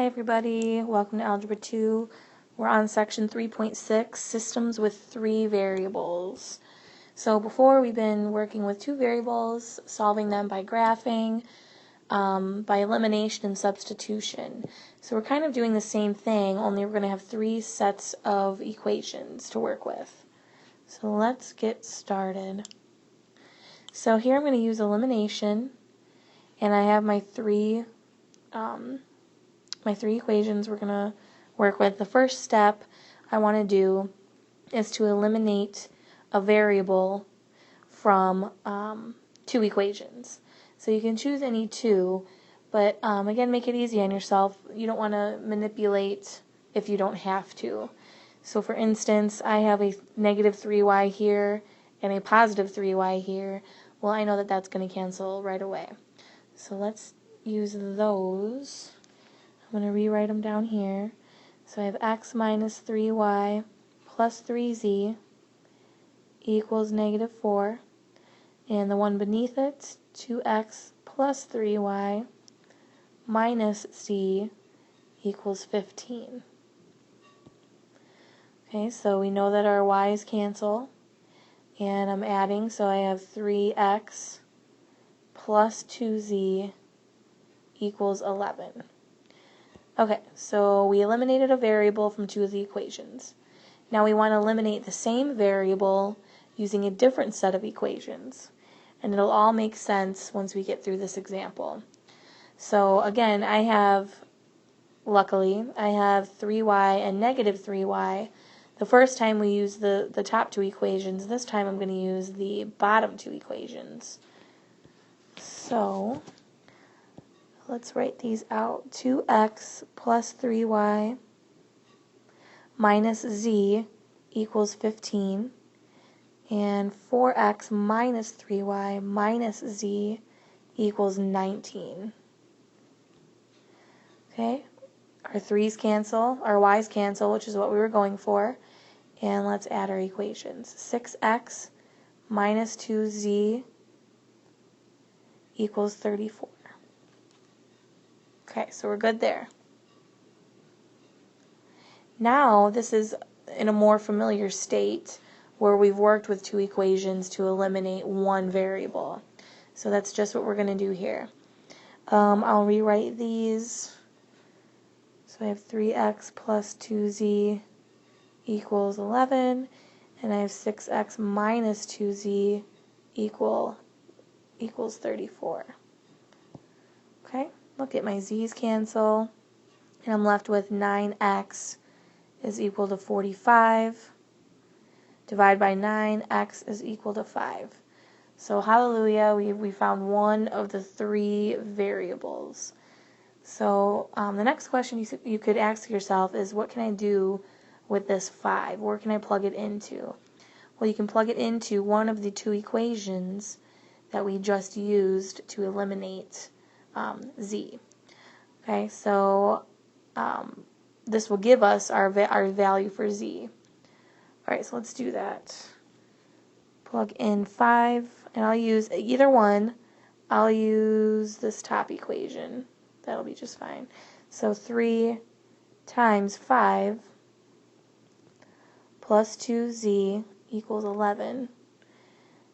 Hi everybody, welcome to Algebra 2. We're on section 3.6, systems with three variables. So before we've been working with two variables, solving them by graphing, by elimination and substitution. So we're kind of doing the same thing, only we're going to have three sets of equations to work with. So let's get started. So here I'm going to use elimination, and I have my three equations we're going to work with. The first step I want to do is to eliminate a variable from two equations. So you can choose any two, but again, make it easy on yourself. You don't want to manipulate if you don't have to. So for instance, I have a negative 3y here and a positive 3y here. Well, I know that that's going to cancel right away. So let's use those. I'm going to rewrite them down here. So I have x minus 3y plus 3z equals negative 4. And the one beneath it, 2x plus 3y minus z equals 15. Okay, so we know that our y's cancel. And I'm adding, so I have 3x plus 2z equals 11. Okay, so we eliminated a variable from two of the equations. Now we want to eliminate the same variable using a different set of equations. And it'll all make sense once we get through this example. So again, luckily, I have 3y and negative 3y. The first time we used the top two equations. This time I'm going to use the bottom two equations. So let's write these out. 2x plus 3y minus z equals 15. And 4x minus 3y minus z equals 19. Okay, our 3's cancel, our y's cancel, which is what we were going for. And let's add our equations. 6x minus 2z equals 34. Okay, so we're good there. Now this is in a more familiar state where we've worked with two equations to eliminate one variable. So that's just what we're going to do here. I'll rewrite these. So I have 3x plus 2z equals 11, and I have 6x minus 2z equals 34. Okay, look at my z's cancel, and I'm left with 9x is equal to 45. Divide by 9, x is equal to 5. So hallelujah, we found one of the three variables. So the next question you could ask yourself is, what can I do with this 5? Where can I plug it into? Well, you can plug it into one of the two equations that we just used to eliminate z. Okay, so this will give us our value for z. Alright, so let's do that. Plug in 5, and I'll use either one. I'll use this top equation. That'll be just fine. So 3 times 5 plus 2z equals 11.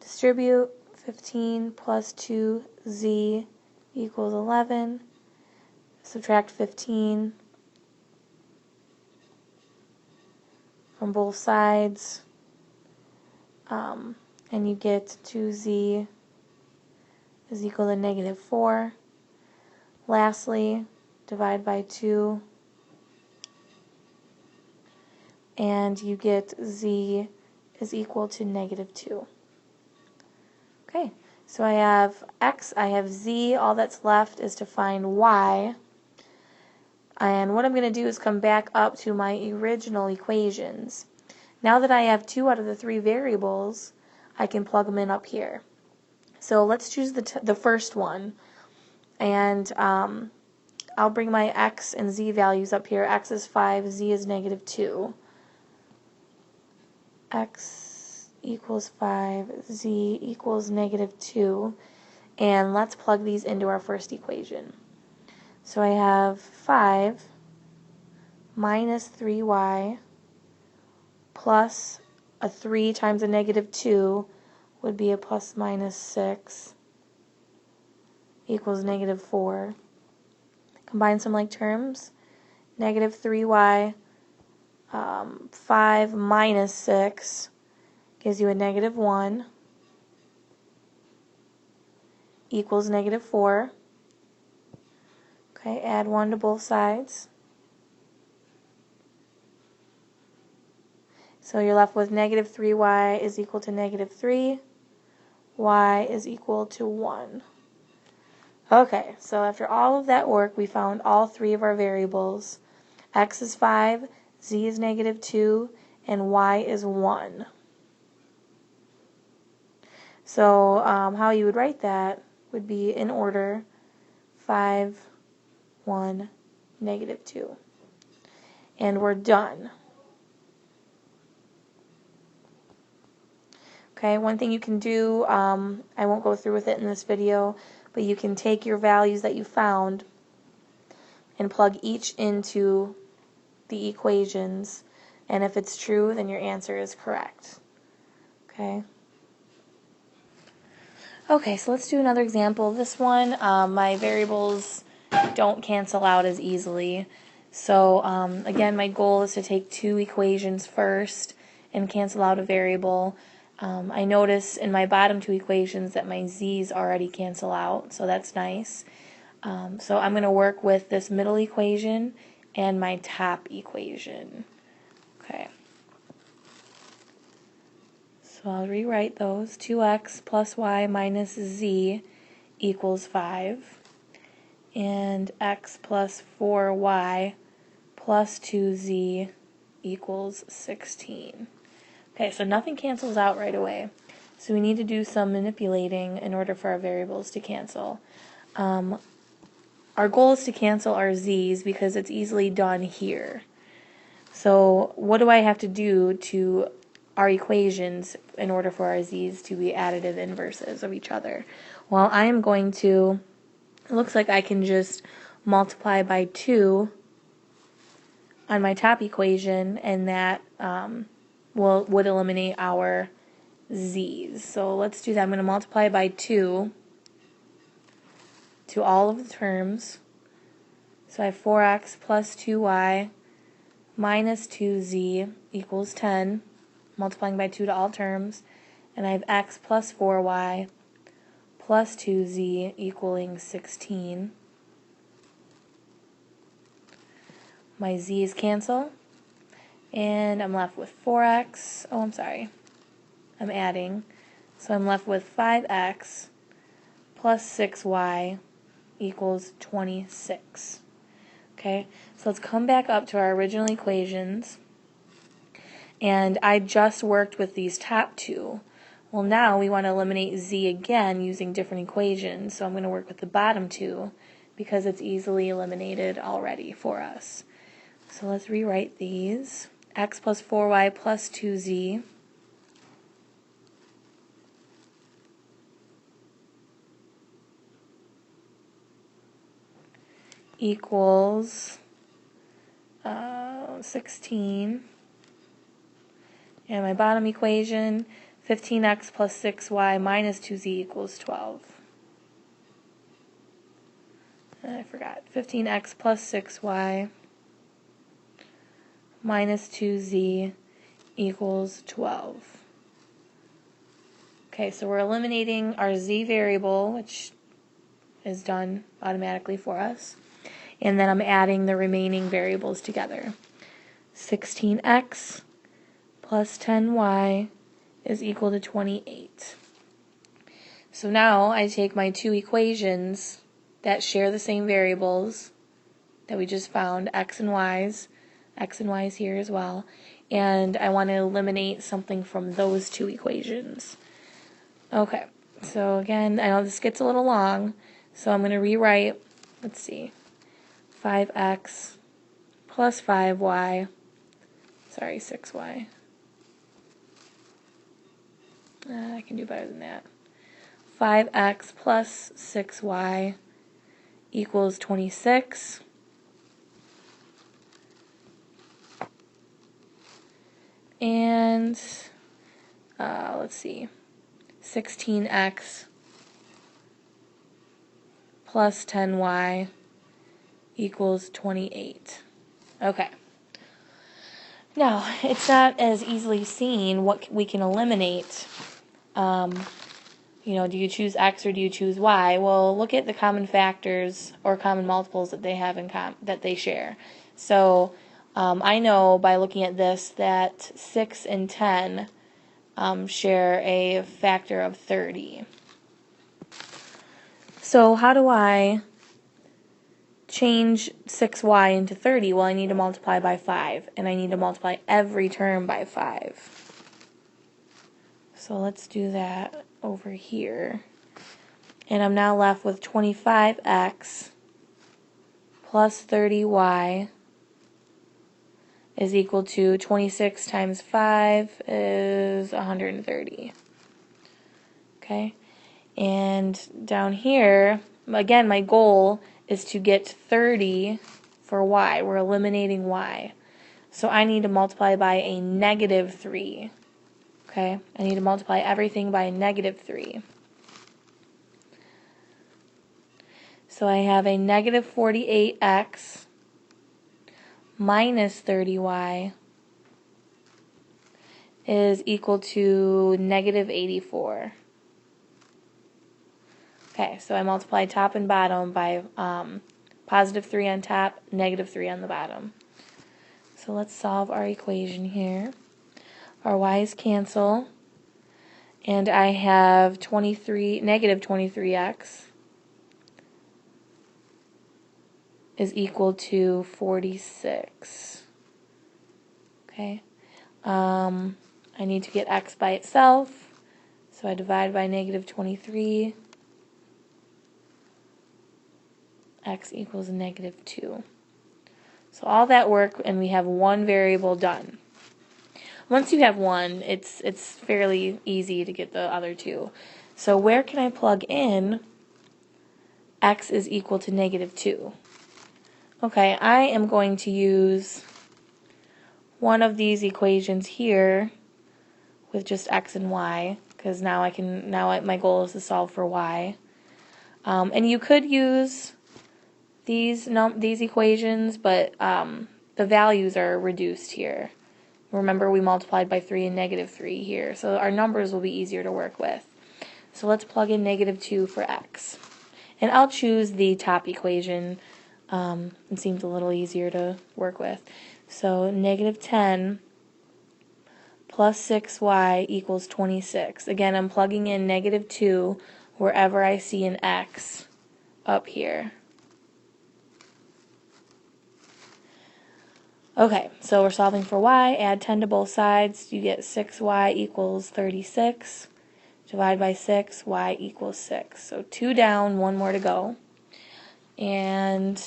Distribute 15 plus 2z equals 11. Subtract 15 from both sides, and you get 2z is equal to negative 4. Lastly, divide by 2, and you get z is equal to negative 2. Okay, so I have x, I have z, all that's left is to find y. And what I'm going to do is come back up to my original equations. Now that I have two out of the three variables, I can plug them in up here. So let's choose the first one. And I'll bring my x and z values up here. X is 5, z is negative 2. X equals 5, z equals negative 2. And let's plug these into our first equation. So I have 5 minus 3y plus a 3 times a negative 2 would be a plus minus 6 equals negative 4. Combine some like terms. Negative 3y, 5 minus 6 gives you a negative 1 equals negative 4. Okay, add 1 to both sides. So you're left with negative 3y is equal to negative 3. Y is equal to 1. Okay, so after all of that work, we found all 3 of our variables. X is 5, z is negative 2, and y is 1. So how you would write that would be in order 5, 1, negative 2. And we're done. Okay, one thing you can do, I won't go through with it in this video, but you can take your values that you found and plug each into the equations, and if it's true, then your answer is correct. Okay. Okay, so let's do another example. This one, my variables don't cancel out as easily. So again, my goal is to take 2 equations first and cancel out a variable. I notice in my bottom 2 equations that my z's already cancel out, so that's nice. So I'm going to work with this middle equation and my top equation. Okay. So I'll rewrite those. 2x plus y minus z equals 5. And x plus 4y plus 2z equals 16. Okay, so nothing cancels out right away. So we need to do some manipulating in order for our variables to cancel. Our goal is to cancel our z's because it's easily done here. So what do I have to do to our equations in order for our z's to be additive inverses of each other? Well, I am going to, it looks like I can just multiply by 2 on my top equation, and that would eliminate our z's. So let's do that. I'm going to multiply by 2 to all of the terms. So I have 4x plus 2y minus 2z equals 10, multiplying by 2 to all terms. And I have x plus 4y plus 2z equaling 16. My z's cancel, and I'm left with 4x. Oh, I'm sorry. I'm adding. So I'm left with 5x plus 6y equals 26. Okay, so let's come back up to our original equations. And I just worked with these top 2. Well, now we want to eliminate z again using different equations. So I'm going to work with the bottom 2 because it's easily eliminated already for us. So let's rewrite these. X plus 4y plus 2z equals 16. And my bottom equation, 15x plus 6y minus 2z equals 12. And I forgot. 15x plus 6y minus 2z equals 12. Okay, so we're eliminating our z variable, which is done automatically for us. And then I'm adding the remaining variables together. 16x plus 10y is equal to 28. So now I take my 2 equations that share the same variables that we just found, x and y's here as well, and I want to eliminate something from those 2 equations. Okay, so again, I know this gets a little long, so I'm going to rewrite, let's see, 5x plus 5y, sorry, 6y. I can do better than that. 5x plus 6y equals 26. And let's see, 16x plus 10y equals 28. Okay. Now, it's not as easily seen what we can eliminate. Do you choose x or do you choose y? Well, look at the common factors or common multiples that they have that they share. So, I know by looking at this that 6 and 10 share a factor of 30. So how do I change 6y into 30? Well, I need to multiply by 5, and I need to multiply every term by 5. So let's do that over here. And I'm now left with 25x plus 30y is equal to 26 times 5 is 130. Okay? And down here, again, my goal is to get 30 for y. We're eliminating y. So I need to multiply by a negative 3. Okay? I need to multiply everything by a negative 3. So I have a negative 48x minus 30y is equal to negative 84. Okay, so I multiply top and bottom by positive 3 on top, negative 3 on the bottom. So let's solve our equation here. Our y's cancel, and I have negative 23x is equal to 46. Okay. I need to get x by itself, so I divide by negative 23. X equals negative 2. So all that work, and we have one variable done. Once you have one, it's fairly easy to get the other two. So where can I plug in x is equal to negative 2? Okay, I am going to use one of these equations here with just x and y, because now my goal is to solve for y. And you could use these equations, but the values are reduced here. Remember, we multiplied by 3 and negative 3 here, so our numbers will be easier to work with. So let's plug in negative 2 for x. And I'll choose the top equation. It seems a little easier to work with. So negative 10 plus 6y equals 26. Again, I'm plugging in negative 2 wherever I see an x up here. Okay, so we're solving for y. Add 10 to both sides. You get 6y equals 36. Divide by 6, y equals 6. So 2 down, 1 more to go. And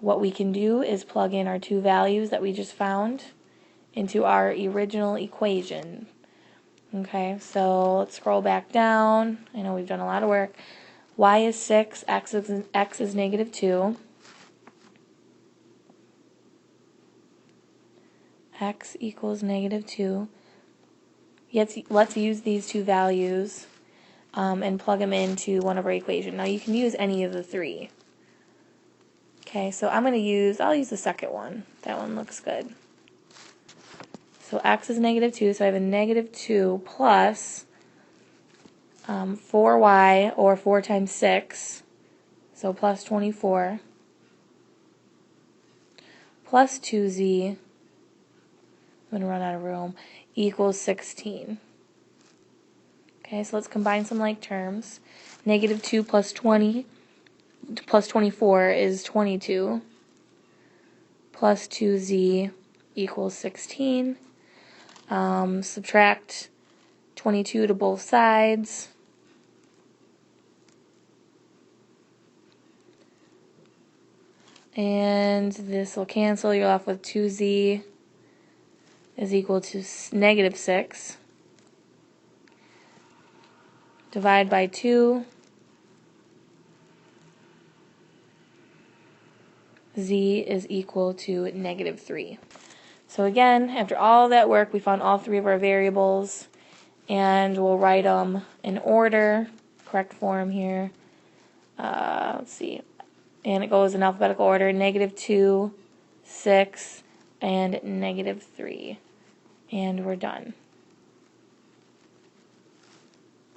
what we can do is plug in our two values that we just found into our original equation. Okay, so let's scroll back down. I know we've done a lot of work. Y is 6, x is negative 2. X equals negative 2. Let's use these two values and plug them into one of our equations. Now you can use any of the three. Okay, so I'll use the second one. That one looks good. So x is negative 2, so I have a negative 2 plus 4y, or 4 times 6, so plus 24, plus 2z, I'm going to run out of room, equals 16. Okay, so let's combine some like terms. Negative 2 plus 20 plus 24 is 22. Plus 2z equals 16. Subtract 22 to both sides. And this will cancel. You're left with 2z is equal to negative 6. Divide by 2. Z is equal to negative 3. So again, after all that work, we found all 3 of our variables, and we'll write them in order, correct form here. Let's see, and it goes in alphabetical order: -2, 6, and -3, and we're done.